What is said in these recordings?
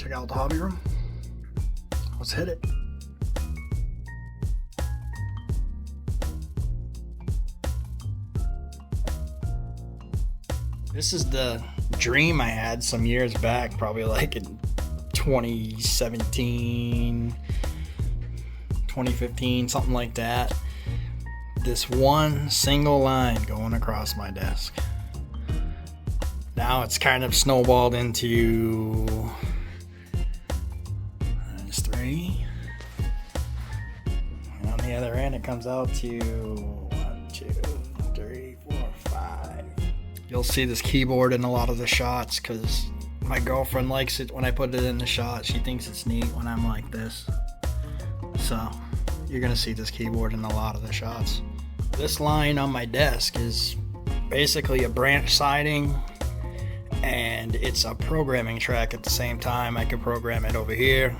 Check out the hobby room. Let's hit it. This is the dream I had some years back, probably like in 2017, 2015, something like that. This one single line going across my desk. Now it's kind of snowballed into there's 3. And on the other end it comes out to 1, 2, 3, 4, 5. You'll see this keyboard in a lot of the shots because my girlfriend likes it when I put it in the shot. She thinks it's neat when I'm like this. So you're gonna see this keyboard in a lot of the shots. This line on my desk is basically a branch siding, and it's a programming track at the same time. I can program it over here,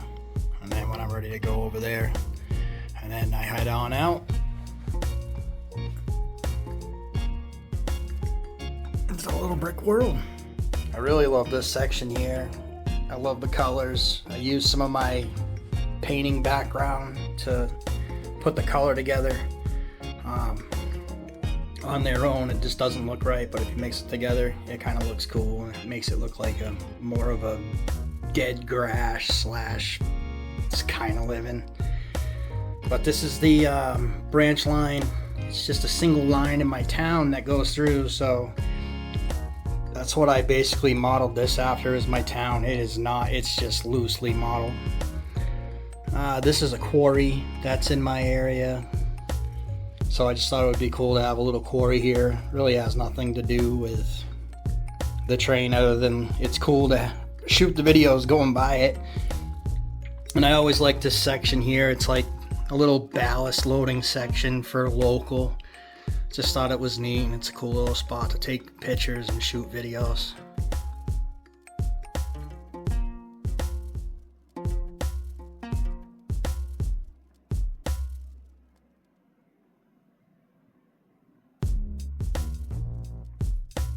and then when I'm ready to go over there, and then I head on out. It's a little brick world. I really love this section here. I love the colors. I use some of my painting background to put the color together. On their own it just doesn't look right, but if you mix it together it kind of looks cool, and it makes it look like a more of a dead grass slash it's kind of living. But this is the branch line. It's just a single line in my town that goes through, so that's what I basically modeled this after, is my town. It is not, it's just loosely modeled. This is a quarry that's in my area. So I just thought it would be cool to have a little quarry here. Really has nothing to do with the train other than it's cool to shoot the videos going by it. And I always like this section here. It's like a little ballast loading section for local. Just thought it was neat, and it's a cool little spot to take pictures and shoot videos.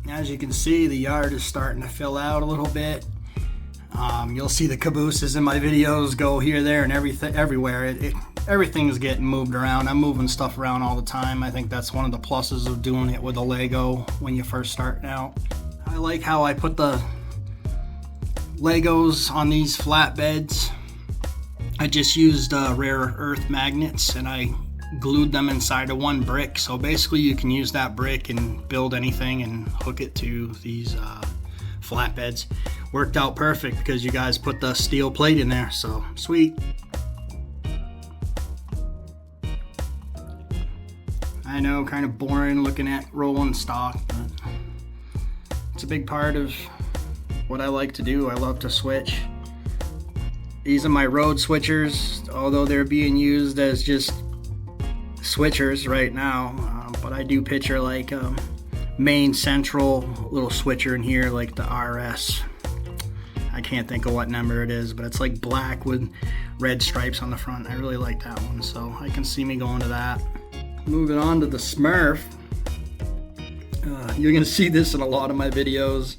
As you can see, the yard is starting to fill out a little bit. You'll see the cabooses in my videos go here, there, and everywhere. Everything's getting moved around. I'm moving stuff around all the time. I think that's one of the pluses of doing it with a Lego when you first start out. I like how I put the Legos on these flatbeds. I just used rare earth magnets, and I glued them inside of one brick, so basically you can use that brick and build anything and hook it to these flatbeds. Worked out perfect because you guys put the steel plate in there, so sweet. I know, kind of boring looking at rolling stock, but it's a big part of what I like to do. I love to switch. These are my road switchers, although they're being used as just switchers right now, but I do picture like a main central little switcher in here, like the RS. I can't think of what number it is, but it's like black with red stripes on the front. I really like that one, so I can see me going to that. Moving on to the Smurf. You're gonna see this in a lot of my videos.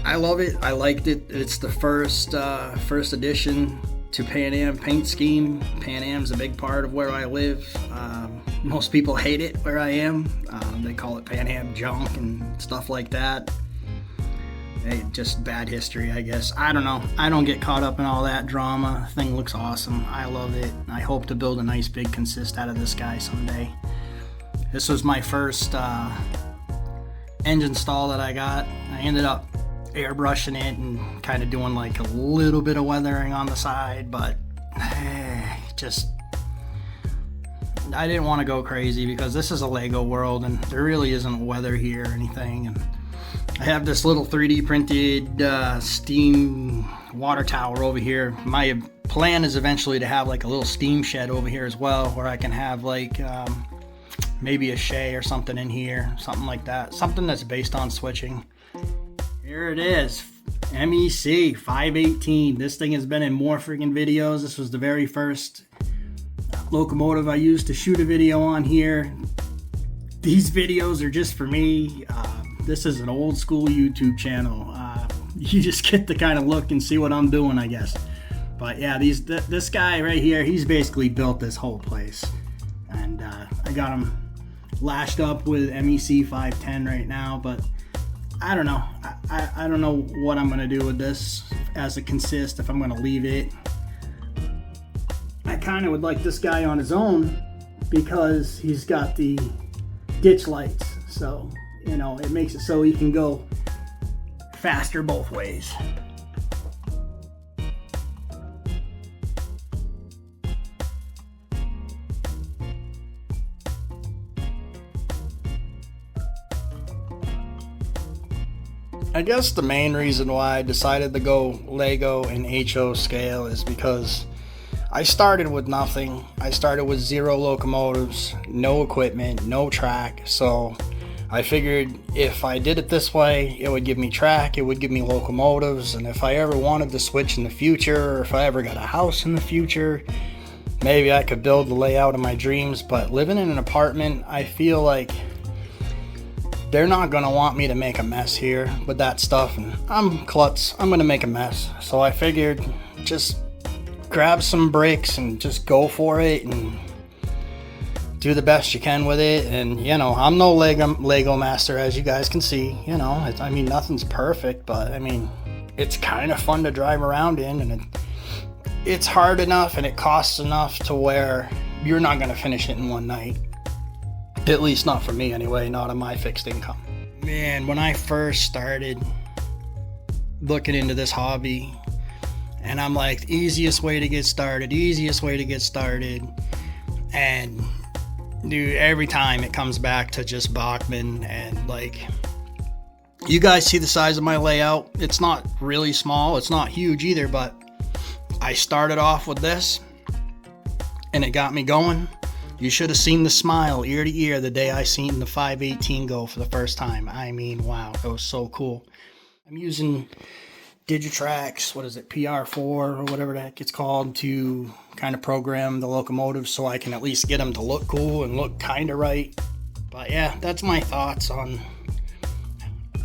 I love it. I liked it. It's the first addition to Pan Am paint scheme. Pan Am's a big part of where I live. Most people hate it where I am. They call it Pan Am junk and stuff like that. Just bad history, I guess. I don't know. I don't get caught up in all that drama. The thing looks awesome. I love it. I hope to build a nice big consist out of this guy someday. This was my first engine stall that I got. I ended up airbrushing it and kind of doing like a little bit of weathering on the side, but just I didn't want to go crazy because this is a Lego world and there really isn't weather here or anything. And I have this little 3D printed steam water tower over here. My plan is eventually to have like a little steam shed over here as well, where I can have like maybe a Shay or something in here, something like that, something that's based on switching. Here it is, MEC 518. This thing has been in more freaking videos. This was the very first locomotive I used to shoot a video on here. These videos are just for me. This is an old school YouTube channel. you just get to kind of look and see what I'm doing, I guess. But yeah, this guy right here, he's basically built this whole place. And I got him lashed up with MEC 510 right now, but I don't know. I don't know what I'm gonna do with this as it consists, if I'm gonna leave it. I kind of would like this guy on his own because he's got the ditch lights. So, you know, it makes it so he can go faster both ways. I guess the main reason why I decided to go Lego and HO scale is because I started with nothing. I started with 0 locomotives, no equipment, no track. So I figured if I did it this way, it would give me track, it would give me locomotives, and if I ever wanted to switch in the future, or if I ever got a house in the future, maybe I could build the layout of my dreams. But living in an apartment, I feel like they're not gonna want me to make a mess here with that stuff, and I'm klutz, I'm gonna make a mess. So I figured just grab some bricks and just go for it and do the best you can with it. And you know, I'm no Lego master, as you guys can see. You know, I mean, nothing's perfect, but I mean, it's kind of fun to drive around in, and it's hard enough and it costs enough to where you're not gonna finish it in one night. At least not for me anyway, not on my fixed income. Man, when I first started looking into this hobby, and I'm like, easiest way to get started, and dude, every time it comes back to just Bachmann. And like, you guys see the size of my layout. It's not really small, it's not huge either, but I started off with this and it got me going. You should have seen the smile ear to ear the day I seen the 518 go for the first time. I mean, wow, it was so cool. I'm using Digitrax, what is it, PR4 or whatever the heck it's called, to kind of program the locomotive so I can at least get them to look cool and look kind of right. But yeah, that's my thoughts on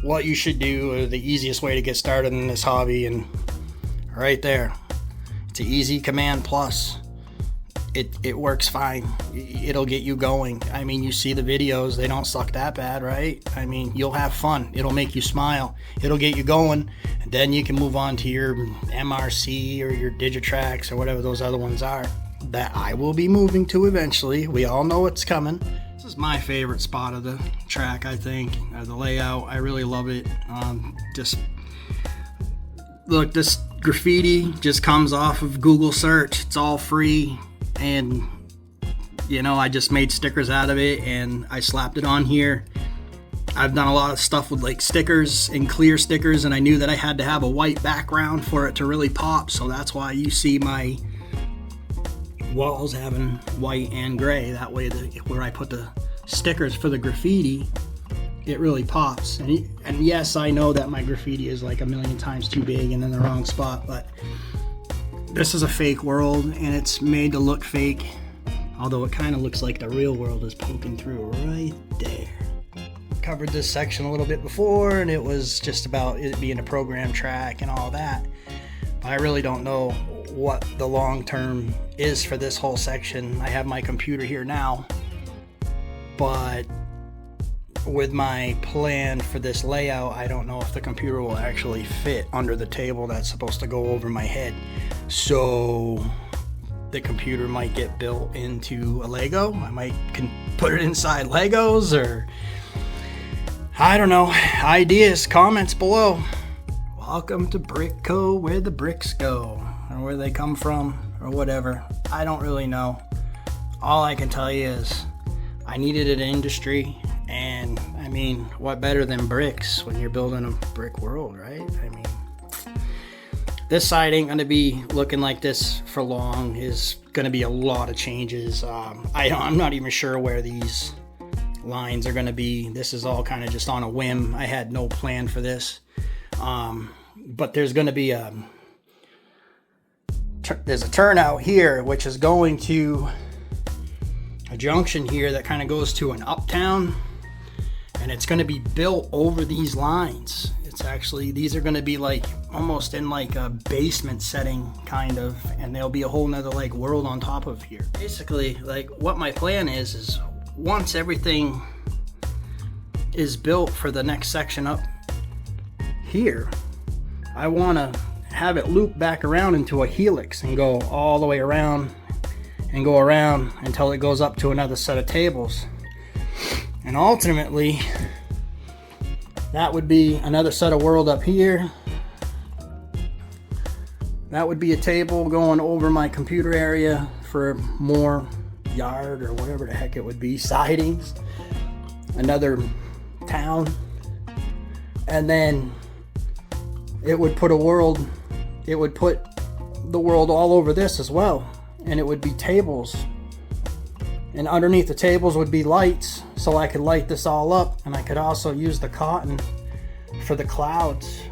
what you should do, or the easiest way to get started in this hobby. And right there, it's an easy command plus. It works fine. It'll get you going. I mean, you see the videos, they don't suck that bad, right? I mean, you'll have fun. It'll make you smile. It'll get you going. And then you can move on to your MRC or your Digitrax or whatever those other ones are that I will be moving to eventually. We all know it's coming. This is my favorite spot of the track, I think. The layout, I really love it. Just look, this graffiti just comes off of Google search. It's all free. And you know, I just made stickers out of it and I slapped it on here. I've done a lot of stuff with like stickers and clear stickers, and I knew that I had to have a white background for it to really pop, so that's why you see my walls having white and gray. That way, where I put the stickers for the graffiti, it really pops. And yes, I know that my graffiti is like a million times too big and in the wrong spot, but this is a fake world and it's made to look fake, although it kind of looks like the real world is poking through right there. Covered this section a little bit before, and it was just about it being a program track and all that, but I really don't know what the long term is for this whole section. I have my computer here now, but with my plan for this layout, I don't know if the computer will actually fit under the table that's supposed to go over my head. So the computer might get built into a Lego. I might put it inside Legos, or I don't know. Ideas, comments below. Welcome to Brickco, where the bricks go, or where they come from, or whatever. I don't really know. All I can tell you is I needed an industry, and I mean, what better than bricks when you're building a brick world, right? I mean, this side ain't gonna be looking like this for long. Is gonna be a lot of changes. I'm not even sure where these lines are gonna be. This is all kind of just on a whim. I had no plan for this, but there's gonna be there's a turnout here, which is going to a junction here that kind of goes to an uptown, and it's going to be built over these lines. It's actually, these are gonna be like almost in like a basement setting kind of, and there'll be a whole nother like world on top of here. Basically, like what my plan is once everything is built for the next section up here, I wanna have it loop back around into a helix and go all the way around and go around until it goes up to another set of tables. And ultimately, that would be another set of world up here. That would be a table going over my computer area for more yard or whatever the heck it would be, sidings, another town, and then it would put a world, it would put the world all over this as well, and it would be tables, and underneath the tables would be lights, so I could light this all up, and I could also use the cotton for the clouds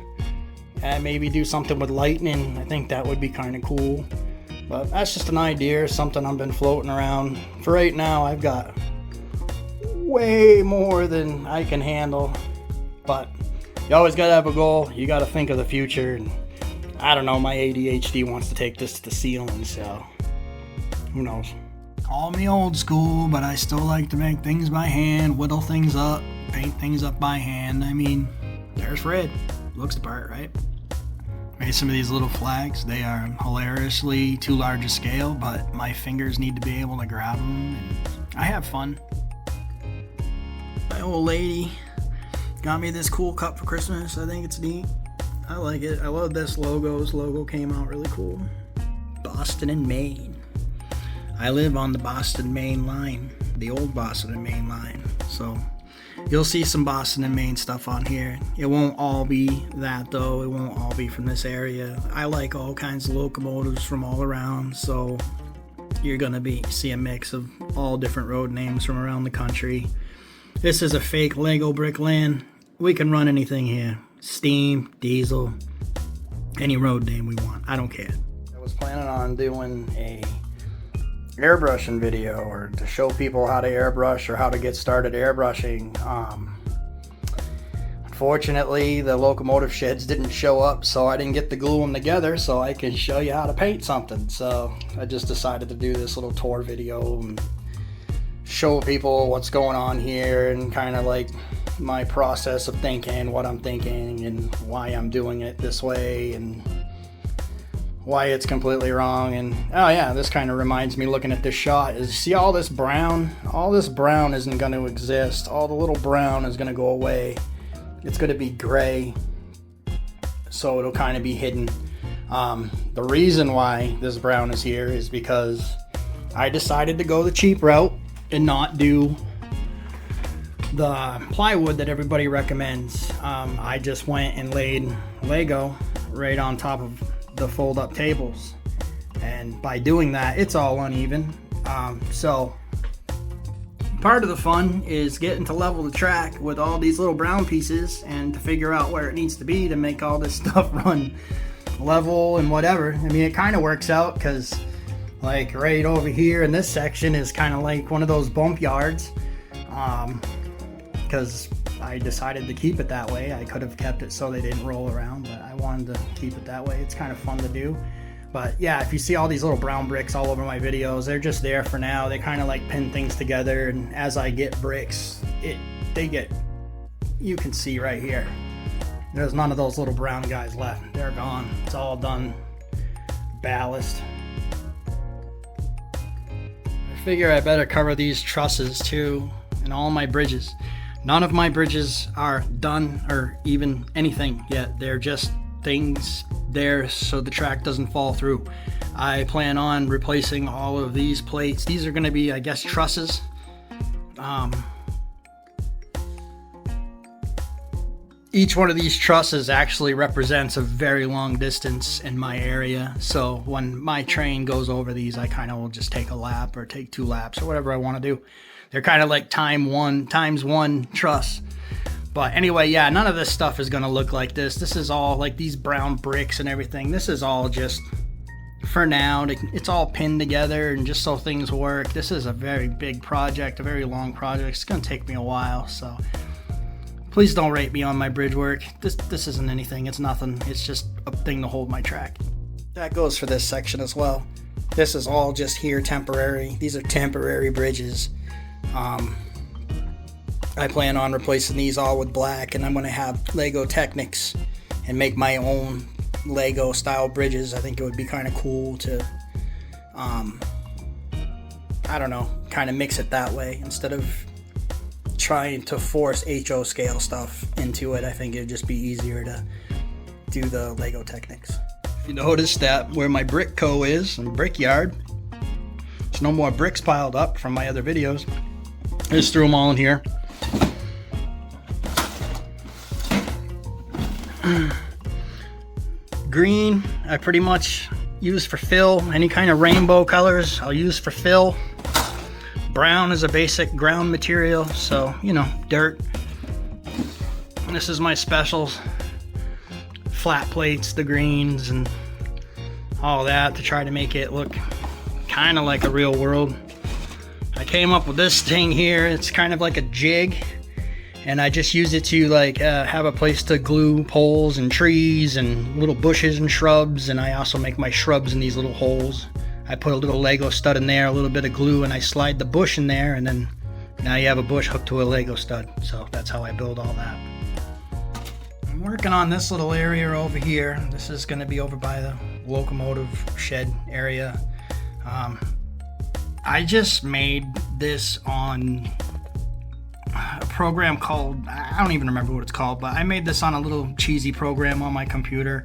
and maybe do something with lightning. I think that would be kind of cool, but that's just an idea, something I've been floating around. For right now, I've got way more than I can handle, but you always gotta have a goal. You gotta think of the future, and I don't know, my ADHD wants to take this to the ceiling, so who knows. Call me old school, but I still like to make things by hand, whittle things up, paint things up by hand. I mean, there's red. Looks the part, right? Made some of these little flags. They are hilariously too large a scale, but my fingers need to be able to grab them, and I have fun. My old lady got me this cool cup for Christmas. I think it's neat. I like it. I love this logo. This logo came out really cool. Boston and Maine. I live on the Boston, Maine line, the old Boston and Maine line. So you'll see some Boston and Maine stuff on here. It won't all be that though. It won't all be from this area. I like all kinds of locomotives from all around. So you're gonna see a mix of all different road names from around the country. This is a fake Lego brick land. We can run anything here. Steam, diesel, any road name we want. I don't care. I was planning on doing a airbrushing video, or to show people how to airbrush or how to get started airbrushing. Unfortunately, the locomotive sheds didn't show up, so I didn't get to glue them together so I can show you how to paint something. So I just decided to do this little tour video and show people what's going on here, and kind of like my process of thinking, what I'm thinking, and why I'm doing it this way, and why it's completely wrong. And oh yeah, this kind of reminds me, looking at this shot, is see all this brown? All this brown isn't going to exist. All the little brown is going to go away. It's going to be gray, so it'll kind of be hidden. The reason why this brown is here is because I decided to go the cheap route and not do the plywood that everybody recommends. I just went and laid Lego right on top of the fold-up tables, and by doing that, it's all uneven. So part of the fun is getting to level the track with all these little brown pieces, and to figure out where it needs to be to make all this stuff run level and whatever. I mean, it kind of works out, because like right over here in this section is kind of like one of those bump yards, because I decided to keep it that way. I could have kept it so they didn't roll around, but I wanted to keep it that way. It's kind of fun to do. But yeah, if you see all these little brown bricks all over my videos, they're just there for now. They kind of like pin things together, and as I get bricks, you can see right here, there's none of those little brown guys left. They're gone. It's all done ballast. I figure I better cover these trusses too, and all my bridges. None of my bridges are done or even anything yet. They're just things there so the track doesn't fall through. I plan on replacing all of these plates. These are going to be, I guess, trusses. Each one of these trusses actually represents a very long distance in my area. So when my train goes over these, I kind of will just take a lap or take 2 laps or whatever I want to do. They're kind of like times one truss. But anyway, yeah, none of this stuff is going to look like this. This is all like these brown bricks and everything. This is all just for now. It's all pinned together and just so things work. This is a very big project, a very long project. It's going to take me a while. So Please don't rate me on my bridge work. This isn't anything. It's nothing. It's just a thing to hold my track. That goes for this section as well. This is all just here temporary. These are temporary bridges. I plan on replacing these all with black, and I'm going to have Lego Technics and make my own Lego style bridges. I think it would be kind of cool to, I don't know, kind of mix it that way instead of trying to force HO scale stuff into it. I think it'd just be easier to do the Lego Technics. You notice that where my brick co is, and brickyard, there's no more bricks piled up from my other videos. I just threw them all in here. Green, I pretty much use for fill. Any kind of rainbow colors, I'll use for fill. Brown is a basic ground material, so, you know, dirt. And this is my specials. Flat plates, the greens, and all that to try to make it look kind of like a real world. I came up with this thing here. It's kind of like a jig, and I just use it to like have a place to glue poles and trees and little bushes and shrubs, and I also make my shrubs in these little holes. I put a little Lego stud in there, a little bit of glue, and I slide the bush in there, and then now you have a bush hooked to a Lego stud. So that's how I build all that. I'm working on this little area over here. This is going to be over by the locomotive shed area. I just made this on a program called, I don't even remember what it's called, but I made this on a little cheesy program on my computer,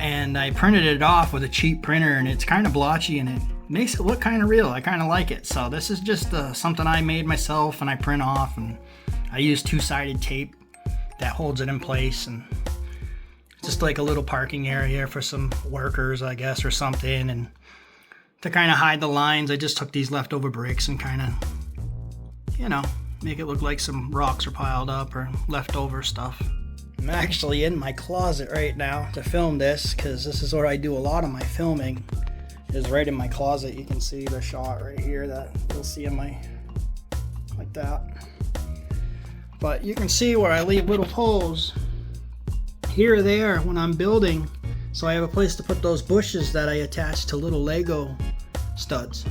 and I printed it off with a cheap printer, and it's kind of blotchy and it makes it look kind of real. I kind of like it. So this is just something I made myself, and I print off, and I use two-sided tape that holds it in place, and just like a little parking area for some workers, I guess, or something. And to kind of hide the lines, I just took these leftover bricks and kind of, you know, make it look like some rocks are piled up or leftover stuff. I'm actually in my closet right now to film this, because this is where I do a lot of my filming, is right in my closet. You can see the shot right here that you'll see in my, like that. But you can see where I leave little holes here or there when I'm building, so I have a place to put those bushes that I attach to little Lego studs.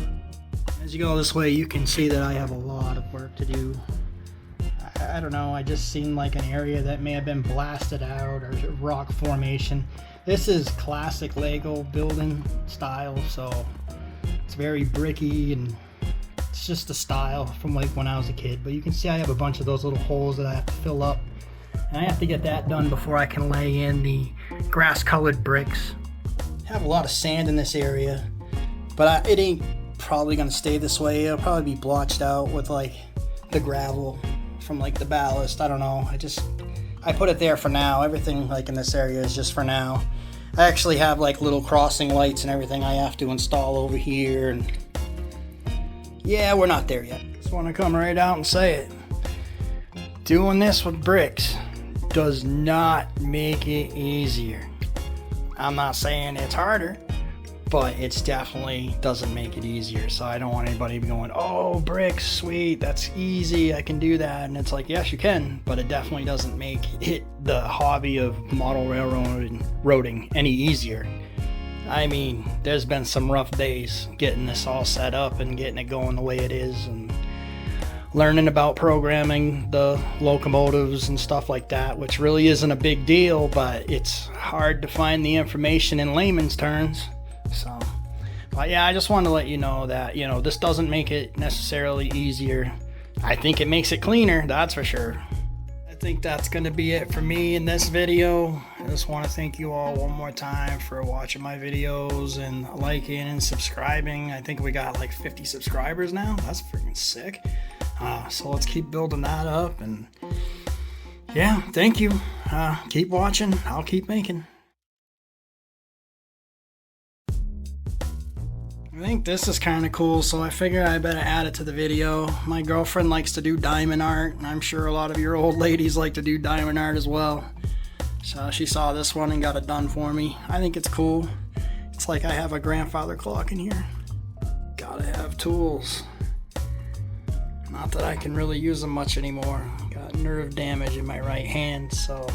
As you go this way, you can see that I have a lot of work to do. I don't know, I just seemed like an area that may have been blasted out, or rock formation. This is classic Lego building style, so it's very bricky, and it's just a style from like when I was a kid. But you can see I have a bunch of those little holes that I have to fill up, and I have to get that done before I can lay in the grass colored bricks. I have a lot of sand in this area, but it ain't probably gonna stay this way. It'll probably be blotched out with like the gravel from like the ballast. I don't know, I put it there for now. Everything like in this area is just for now. I actually have like little crossing lights and everything I have to install over here, and yeah, we're not there yet. Just want to come right out and say it. Doing this with bricks does not make it easier. I'm not saying it's harder, but it definitely doesn't make it easier. So I don't want anybody going, oh, bricks, sweet, that's easy, I can do that. And it's like, yes, you can, but it definitely doesn't make it, the hobby of model railroading, any easier. I mean, there's been some rough days getting this all set up and getting it going the way it is, and learning about programming the locomotives and stuff like that, which really isn't a big deal, but it's hard to find the information in layman's terms. So, but yeah, I just want to let you know that, you know, this doesn't make it necessarily easier. I think it makes it cleaner, that's for sure. I think that's going to be it for me in this video. I just want to thank you all one more time for watching my videos and liking and subscribing. I think we got like 50 subscribers now. That's freaking sick. So let's keep building that up, and yeah, thank you. Keep watching. I'll keep making. I think this is kind of cool, so I figure I better add it to the video. My girlfriend likes to do diamond art, and I'm sure a lot of your old ladies like to do diamond art as well. So she saw this one and got it done for me. I think it's cool. It's like I have a grandfather clock in here. Gotta have tools. Not that I can really use them much anymore. Got nerve damage in my right hand, so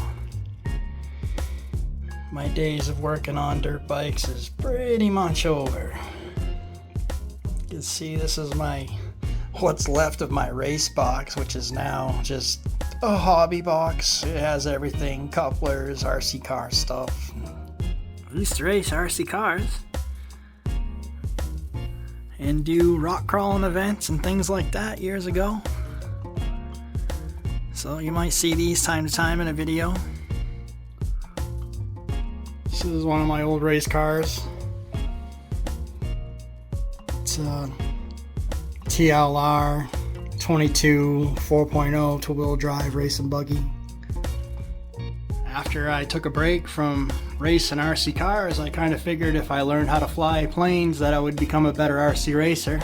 my days of working on dirt bikes is pretty much over. You can see this is what's left of my race box, which is now just a hobby box. It has everything, couplers, RC car stuff. I used to race RC cars and do rock crawling events and things like that years ago. So you might see these time to time in a video. This is one of my old race cars. It's a TLR 22 4.0 two-wheel drive racing buggy. After I took a break from racing RC cars, I kind of figured if I learned how to fly planes that I would become a better RC racer.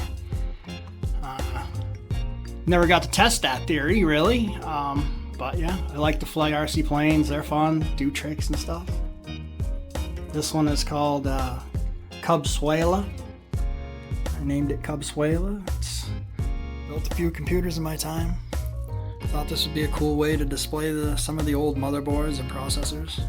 Never got to test that theory, really. But yeah, I like to fly RC planes. They're fun, do tricks and stuff. This one is called Cub Suela. I named it Cub Suela. It's built a few computers in my time. Thought this would be a cool way to display some of the old motherboards and processors.